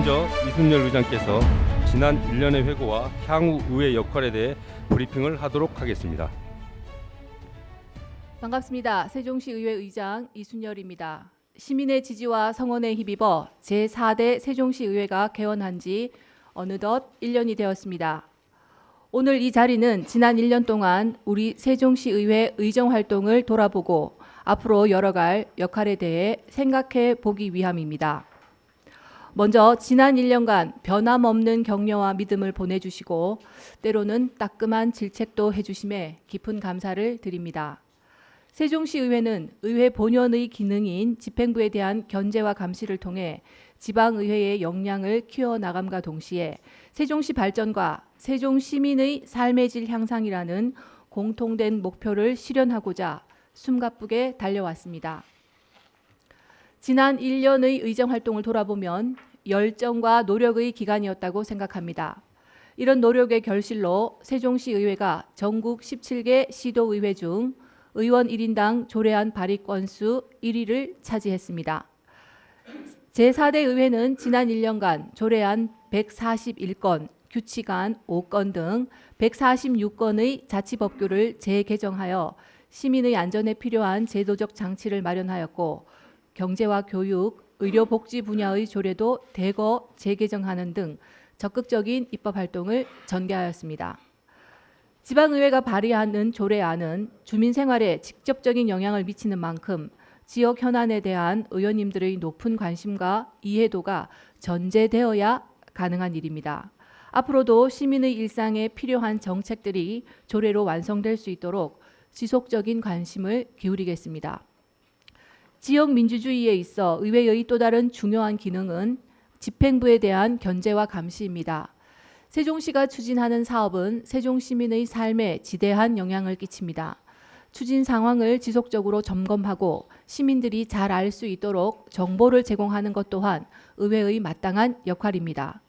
먼저 이순열 의장께서 지난 1년의 회고와 향후 의회 역할에 대해 브리핑을 하도록 하겠습니다. 반갑습니다. 세종시 의회 의장 이순열입니다. 시민의 지지와 성원에 힘입어 제4대 세종시 의회가 개원한 지 어느덧 1년이 되었습니다. 오늘 이 자리는 지난 1년 동안 우리 세종시 의회 의정 활동을 돌아보고 앞으로 열어갈 역할에 대해 생각해 보기 위함입니다. 먼저 지난 1년간 변함없는 격려와 믿음을 보내주시고 때로는 따끔한 질책도 해주심에 깊은 감사를 드립니다. 세종시 의회는 의회 본연의 기능인 집행부에 대한 견제와 감시를 통해 지방의회의 역량을 키워나감과 동시에 세종시 발전과 세종 시민의 삶의 질 향상이라는 공통된 목표를 실현하고자 숨가쁘게 달려왔습니다. 지난 1년의 의정 활동을 돌아보면 열정과 노력의 기간이었다고 생각합니다. 이런 노력의 결실로 세종시 의회가 전국 17개 시도의회 중 의원 1인당 조례안 발의 건수 1위를 차지했습니다. 제4대 의회는 지난 1년간 조례안 141건, 규칙안 5건 등 146건의 자치법규를 재개정하여 시민의 안전에 필요한 제도적 장치를 마련하였고 경제와 교육, 의료복지 분야의 조례도 대거 재개정하는 등 적극적인 입법 활동을 전개하였습니다. 지방의회가 발의하는 조례안은 주민 생활에 직접적인 영향을 미치는 만큼 지역 현안에 대한 의원님들의 높은 관심과 이해도가 전제되어야 가능한 일입니다. 앞으로도 시민의 일상에 필요한 정책들이 조례로 완성될 수 있도록 지속적인 관심을 기울이겠습니다. 지역 민주주의에 있어 의회의 또 다른 중요한 기능은 집행부에 대한 견제와 감시입니다. 세종시가 추진하는 사업은 세종 시민의 삶에 지대한 영향을 끼칩니다. 추진 상황을 지속적으로 점검하고 시민들이 잘 알 수 있도록 정보를 제공하는 것 또한 의회의 마땅한 역할입니다.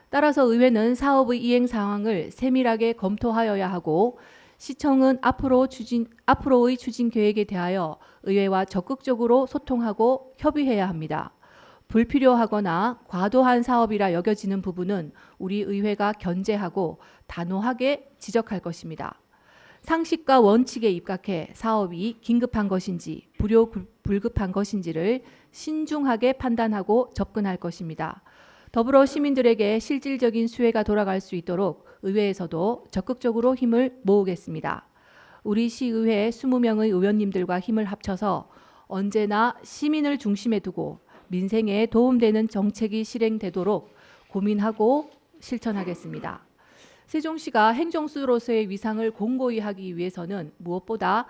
따라서 의회는 사업의 이행 상황을 세밀하게 검토하여야 하고 시청은 앞으로의 추진 계획에 대하여 의회와 적극적으로 소통하고 협의해야 합니다. 불필요하거나 과도한 사업이라 여겨지는 부분은 우리 의회가 견제하고 단호하게 지적할 것입니다. 상식과 원칙에 입각해 사업이 긴급한 것인지 불급한 것인지를 신중하게 판단하고 접근할 것입니다. 더불어 시민들에게 실질적인 수혜가 돌아갈 수 있도록 의회에서도 적극적으로 힘을 모으겠습니다. 우리 시의회 20명의 의원님들과 힘을 합쳐서 언제나 시민을 중심에 두고 민생에 도움되는 정책이 실행되도록 고민하고 실천하겠습니다. 세종시가 행정수로서의 위상을 공고히 하기 위해서는 무엇보다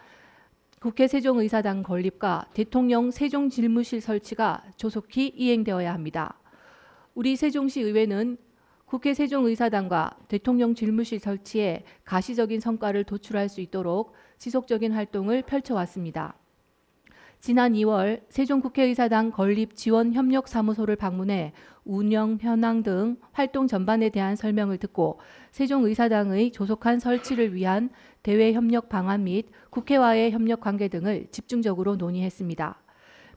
국회 세종의사당 건립과 대통령 세종집무실 설치가 조속히 이행되어야 합니다. 우리 세종시 의회는 국회 세종의사당과 대통령 집무실 설치에 가시적인 성과를 도출할 수 있도록 지속적인 활동을 펼쳐왔습니다. 지난 2월 세종국회의사당 건립 지원 협력 사무소를 방문해 운영 현황 등 활동 전반에 대한 설명을 듣고 세종의사당의 조속한 설치를 위한 대외 협력 방안 및 국회와의 협력 관계 등을 집중적으로 논의했습니다.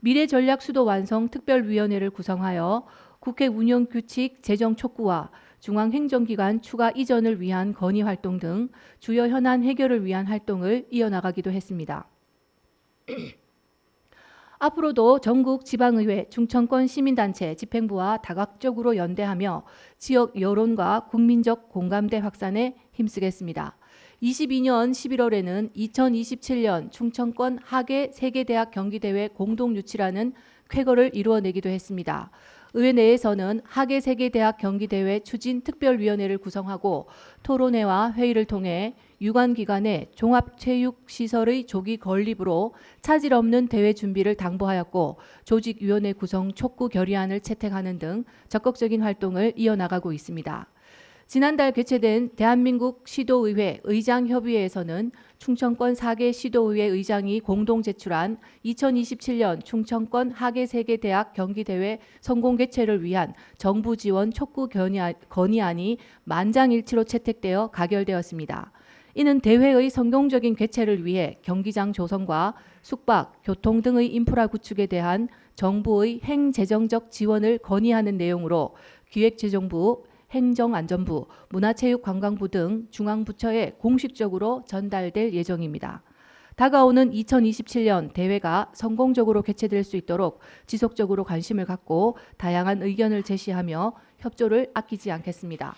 미래 전략 수도 완성 특별위원회를 구성하여 국회 운영 규칙 제정 촉구와 중앙행정기관 추가 이전을 위한 건의 활동 등 주요 현안 해결을 위한 활동을 이어나가기도 했습니다. 앞으로도 전국 지방의회, 중천권 시민단체, 집행부와 다각적으로 연대하며 지역 여론과 국민적 공감대 확산에 힘쓰겠습니다. 22년 11월에는 2027년 충청권 하계 세계대학 경기대회 공동 유치라는 쾌거를 이루어내기도 했습니다. 의회 내에서는 하계 세계대학 경기대회 추진 특별위원회를 구성하고 토론회와 회의를 통해 유관기관의 종합체육시설의 조기 건립으로 차질 없는 대회 준비를 당부하였고 조직위원회 구성 촉구 결의안을 채택하는 등 적극적인 활동을 이어나가고 있습니다. 지난달 개최된 대한민국 시도의회 의장협의회에서는 충청권 4개 시도의회 의장이 공동 제출한 2027년 충청권 하계세계대학 경기대회 성공 개최를 위한 정부 지원 촉구 건의안이 만장일치로 채택되어 가결되었습니다. 이는 대회의 성공적인 개최를 위해 경기장 조성과 숙박, 교통 등의 인프라 구축에 대한 정부의 행재정적 지원을 건의하는 내용으로 기획재정부, 행정안전부, 문화체육관광부 등 중앙부처에 공식적으로 전달될 예정입니다. 다가오는 2027년 대회가 성공적으로 개최될 수 있도록 지속적으로 관심을 갖고 다양한 의견을 제시하며 협조를 아끼지 않겠습니다.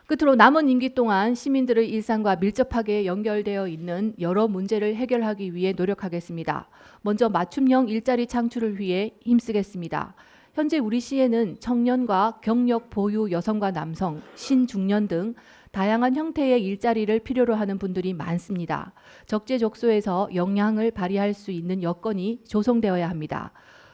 끝으로 남은 임기 동안 시민들의 일상과 밀접하게 연결되어 있는 여러 문제를 해결하기 위해 노력하겠습니다. 먼저 맞춤형 일자리 창출을 위해 힘쓰겠습니다. 현재 우리 시에는 청년과 경력 보유 여성과 남성, 신중년 등 다양한 형태의 일자리를 필요로 하는 분들이 많습니다. 적재적소에서 역량을 발휘할 수 있는 여건이 조성되어야 합니다.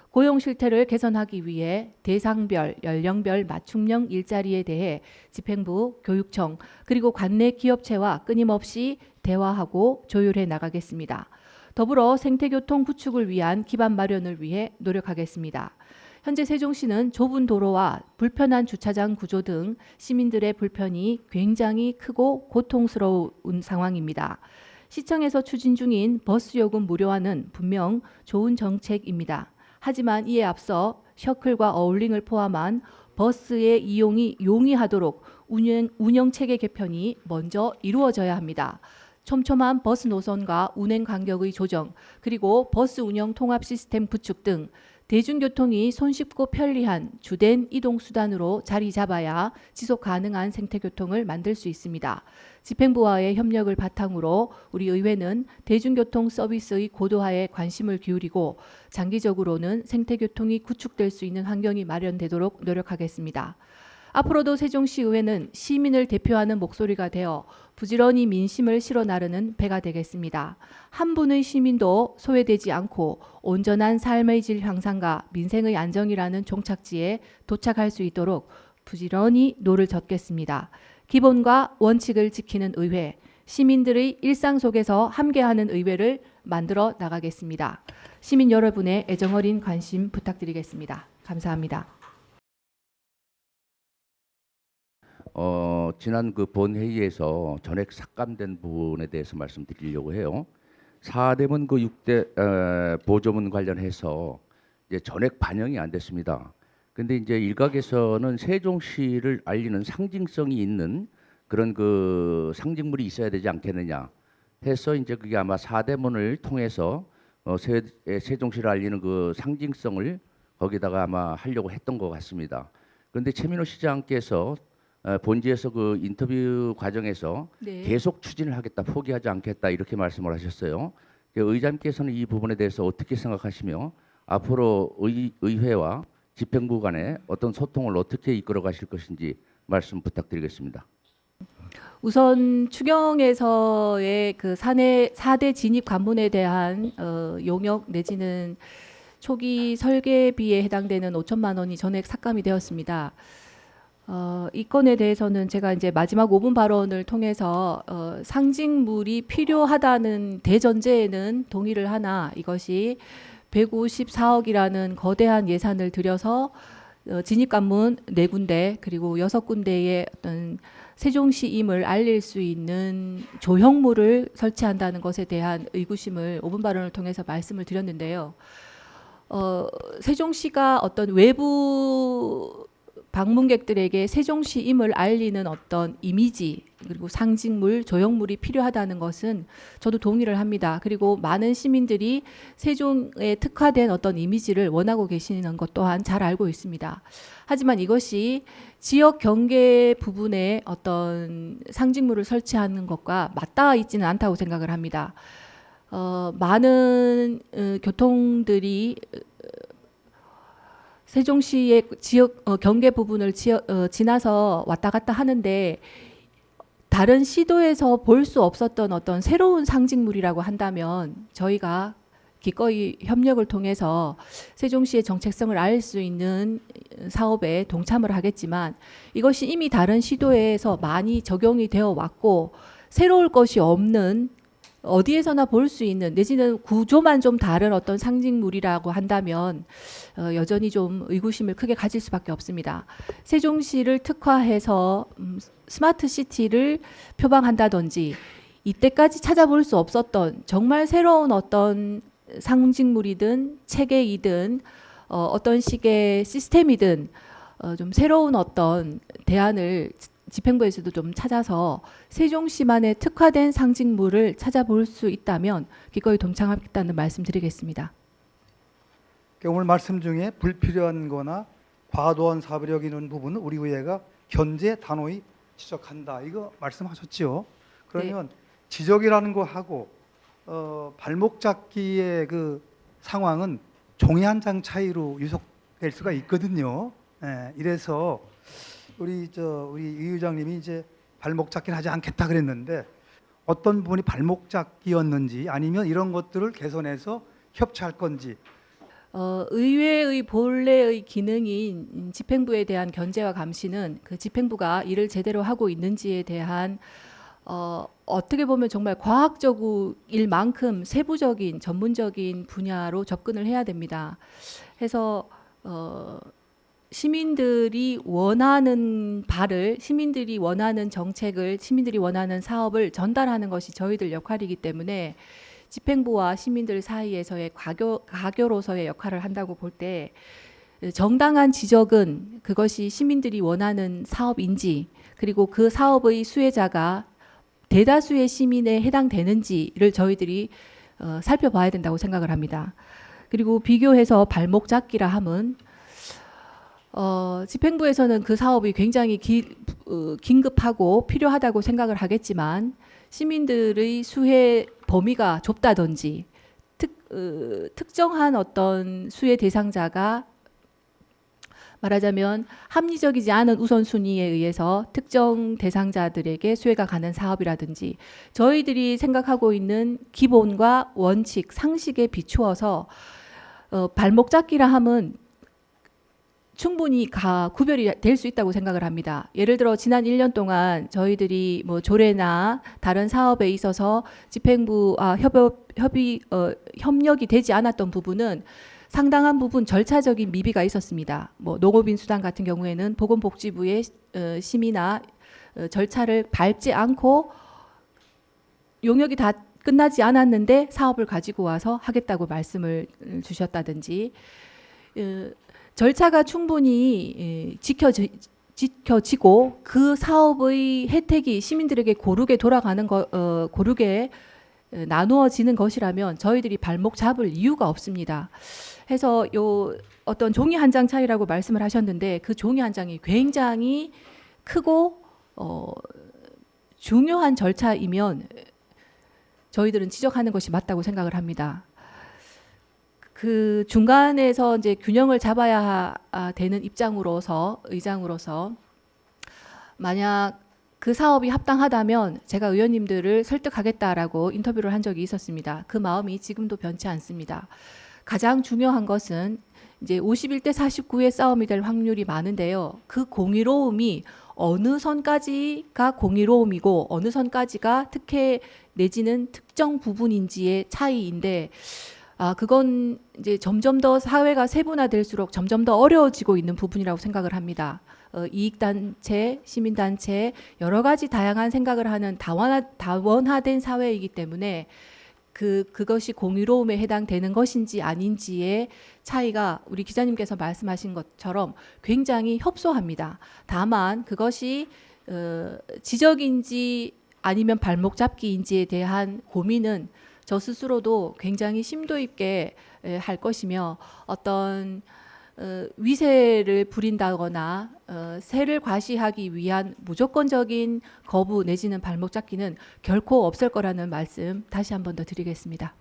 고용 실태를 개선하기 위해 대상별, 연령별 맞춤형 일자리에 대해 집행부, 교육청, 그리고 관내 기업체와 끊임없이 대화하고 조율해 나가겠습니다. 더불어 생태교통 구축을 위한 기반 마련을 위해 노력하겠습니다. 현재 세종시는 좁은 도로와 불편한 주차장 구조 등 시민들의 불편이 굉장히 크고 고통스러운 상황입니다. 시청에서 추진 중인 버스 요금 무료화는 분명 좋은 정책입니다. 하지만 이에 앞서 셔클과 어울링을 포함한 버스의 이용이 용이하도록 운영 체계 개편이 먼저 이루어져야 합니다. 촘촘한 버스 노선과 운행 간격의 조정, 그리고 버스 운영 통합 시스템 구축 등 대중교통이 손쉽고 편리한 주된 이동수단으로 자리 잡아야 지속 가능한 생태교통을 만들 수 있습니다. 집행부와의 협력을 바탕으로 우리 의회는 대중교통 서비스의 고도화에 관심을 기울이고 장기적으로는 생태교통이 구축될 수 있는 환경이 마련되도록 노력하겠습니다. 앞으로도 세종시 의회는 시민을 대표하는 목소리가 되어 부지런히 민심을 실어 나르는 배가 되겠습니다. 한 분의 시민도 소외되지 않고 온전한 삶의 질 향상과 민생의 안정이라는 종착지에 도착할 수 있도록 부지런히 노를 젓겠습니다. 기본과 원칙을 지키는 의회, 시민들의 일상 속에서 함께하는 의회를 만들어 나가겠습니다. 시민 여러분의 애정어린 관심 부탁드리겠습니다. 감사합니다. 지난 그 본회의에서 전액 삭감된 부분에 대해서 말씀드리려고 해요. 4대문 그 6대 보조문 관련해서 이제 전액 반영이 안 됐습니다. 근데 이제 일각에서는 세종시를 알리는 상징성이 있는 그런 그 상징물이 있어야 되지 않겠느냐 해서 이제 그게 아마 4대문을 통해서 세종시를 알리는 그 상징성을 거기다가 아마 하려고 했던 것 같습니다. 그런데 최민호 시장께서 본지에서 그 인터뷰 과정에서 네. 계속 추진을 하겠다, 포기하지 않겠다 이렇게 말씀을 하셨어요. 의장님께서는 이 부분에 대해서 어떻게 생각하시며 앞으로 의회와 집행부 간에 어떤 소통을 어떻게 이끌어 가실 것인지 말씀 부탁드리겠습니다. 우선 추경에서의 그 4대 진입 관문에 대한 용역 내지는 초기 설계비에 해당되는 5천만 원이 전액 삭감이 되었습니다. 이 건에 대해서는 제가 이제 마지막 5분 발언을 통해서 상징물이 필요하다는 대전제에는 동의를 하나 이것이 154억이라는 거대한 예산을 들여서 진입관문 4군데 그리고 6군데의 어떤 세종시임을 알릴 수 있는 조형물을 설치한다는 것에 대한 의구심을 5분 발언을 통해서 말씀을 드렸는데요. 세종시가 어떤 외부 방문객들에게 세종시임을 알리는 어떤 이미지 그리고 상징물, 조형물이 필요하다는 것은 저도 동의를 합니다. 그리고 많은 시민들이 세종에 특화된 어떤 이미지를 원하고 계시는 것 또한 잘 알고 있습니다. 하지만 이것이 지역 경계 부분에 어떤 상징물을 설치하는 것과 맞닿아 있지는 않다고 생각을 합니다. 많은 교통들이 세종시의 지역 경계 부분을 지나서 왔다 갔다 하는데 다른 시도에서 볼 수 없었던 어떤 새로운 상징물이라고 한다면 저희가 기꺼이 협력을 통해서 세종시의 정체성을 알 수 있는 사업에 동참을 하겠지만 이것이 이미 다른 시도에서 많이 적용이 되어 왔고 새로울 것이 없는 어디에서나 볼 수 있는 내지는 구조만 좀 다른 어떤 상징물이라고 한다면 여전히 좀 의구심을 크게 가질 수밖에 없습니다. 세종시를 특화해서 스마트 시티를 표방한다든지 이때까지 찾아볼 수 없었던 정말 새로운 어떤 상징물이든 체계이든 어떤 식의 시스템이든 좀 새로운 어떤 대안을 집행부에서도 좀 찾아서 세종시만의 특화된 상징물을 찾아볼 수 있다면 기꺼이 동참하겠다는 말씀드리겠습니다. 오늘 말씀 중에 불필요한 거나 과도한 사업을 여기는 부분은 우리 의회가 현재 단호히 지적한다. 이거 말씀하셨죠. 그러면 지적이라는 거 하고 발목 잡기의 그 상황은 종이 한 장 차이로 유속될 수가 있거든요. 예, 이래서 우리 이 의장님이 이제 발목 잡기는 하지 않겠다 그랬는데 어떤 부분이 발목 잡기였는지 아니면 이런 것들을 개선해서 협치할 건지. 의회의 본래의 기능인 집행부에 대한 견제와 감시는 그 집행부가 일을 제대로 하고 있는지에 대한 어떻게 보면 정말 과학적일 만큼 세부적인 전문적인 분야로 접근을 해야 됩니다. 해서 시민들이 원하는 바를, 시민들이 원하는 정책을, 시민들이 원하는 사업을 전달하는 것이 저희들 역할이기 때문에 집행부와 시민들 사이에서의 가교로서의 역할을 한다고 볼 때 정당한 지적은 그것이 시민들이 원하는 사업인지 그리고 그 사업의 수혜자가 대다수의 시민에 해당되는지를 저희들이 살펴봐야 된다고 생각을 합니다. 그리고 비교해서 발목 잡기라 함은 집행부에서는 그 사업이 굉장히 긴급하고 필요하다고 생각을 하겠지만 시민들의 수혜 범위가 좁다든지 특정한 어떤 수혜 대상자가 말하자면 합리적이지 않은 우선순위에 의해서 특정 대상자들에게 수혜가 가는 사업이라든지 저희들이 생각하고 있는 기본과 원칙, 상식에 비추어서 발목 잡기라 함은 충분히 구별이 될 수 있다고 생각을 합니다. 예를 들어 지난 1년 동안 저희들이 뭐 조례나 다른 사업에 있어서 집행부와 협력이 되지 않았던 부분은 상당한 부분 절차적인 미비가 있었습니다. 뭐 농업인 수당 같은 경우에는 보건복지부의 심의나 절차를 밟지 않고 용역이 다 끝나지 않았는데 사업을 가지고 와서 하겠다고 말씀을 주셨다든지 절차가 충분히 지켜지고 그 사업의 혜택이 시민들에게 고르게 돌아가는 고르게 나누어지는 것이라면 저희들이 발목 잡을 이유가 없습니다. 해서 어떤 종이 한 장 차이라고 말씀을 하셨는데 그 종이 한 장이 굉장히 크고 중요한 절차이면 저희들은 지적하는 것이 맞다고 생각을 합니다. 그 중간에서 이제 균형을 잡아야 되는 의장으로서 만약 그 사업이 합당하다면 제가 의원님들을 설득하겠다라고 인터뷰를 한 적이 있었습니다. 그 마음이 지금도 변치 않습니다. 가장 중요한 것은 이제 51대 49의 싸움이 될 확률이 많은데요. 그 공의로움이 어느 선까지가 공의로움이고 어느 선까지가 특혜 내지는 특정 부분인지의 차이인데 그건 이제 점점 더 사회가 세분화될수록 점점 더 어려워지고 있는 부분이라고 생각을 합니다. 이익단체, 시민단체 여러 가지 다양한 생각을 하는 다원화된 사회이기 때문에 그것이 공의로움에 해당되는 것인지 아닌지의 차이가 우리 기자님께서 말씀하신 것처럼 굉장히 협소합니다. 다만 그것이 지적인지 아니면 발목 잡기인지에 대한 고민은 저 스스로도 굉장히 심도 있게 할 것이며 어떤 위세를 부린다거나 세를 과시하기 위한 무조건적인 거부 내지는 발목 잡기는 결코 없을 거라는 말씀 다시 한 번 더 드리겠습니다.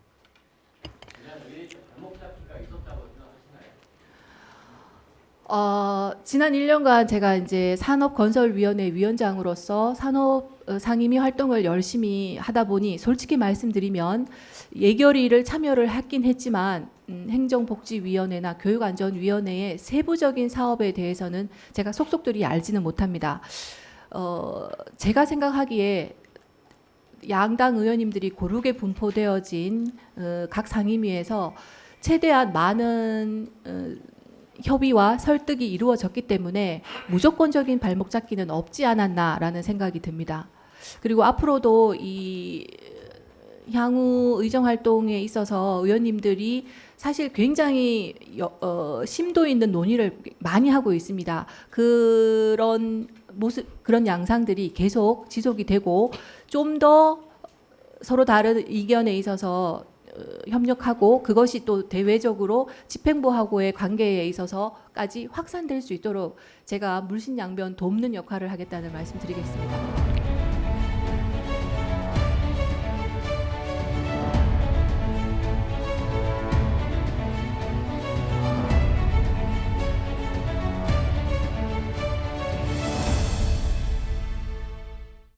지난 1년간 제가 이제 산업건설위원회 위원장으로서 산업 상임위 활동을 열심히 하다 보니 솔직히 말씀드리면 예결위를 참여를 하긴 했지만 행정복지위원회나 교육안전위원회의 세부적인 사업에 대해서는 제가 속속들이 알지는 못합니다. 제가 생각하기에 양당 의원님들이 고르게 분포되어진 각 상임위에서 최대한 많은 협의와 설득이 이루어졌기 때문에 무조건적인 발목 잡기는 없지 않았나라는 생각이 듭니다. 그리고 앞으로도 이 향후 의정 활동에 있어서 의원님들이 사실 굉장히 심도 있는 논의를 많이 하고 있습니다. 그런 모습, 그런 양상들이 계속 지속이 되고 좀 더 서로 다른 이견에 있어서 협력하고 그것이 또 대외적으로 집행부하고의 관계에 있어서까지 확산될 수 있도록 제가 물신양변 돕는 역할을 하겠다는 말씀드리겠습니다.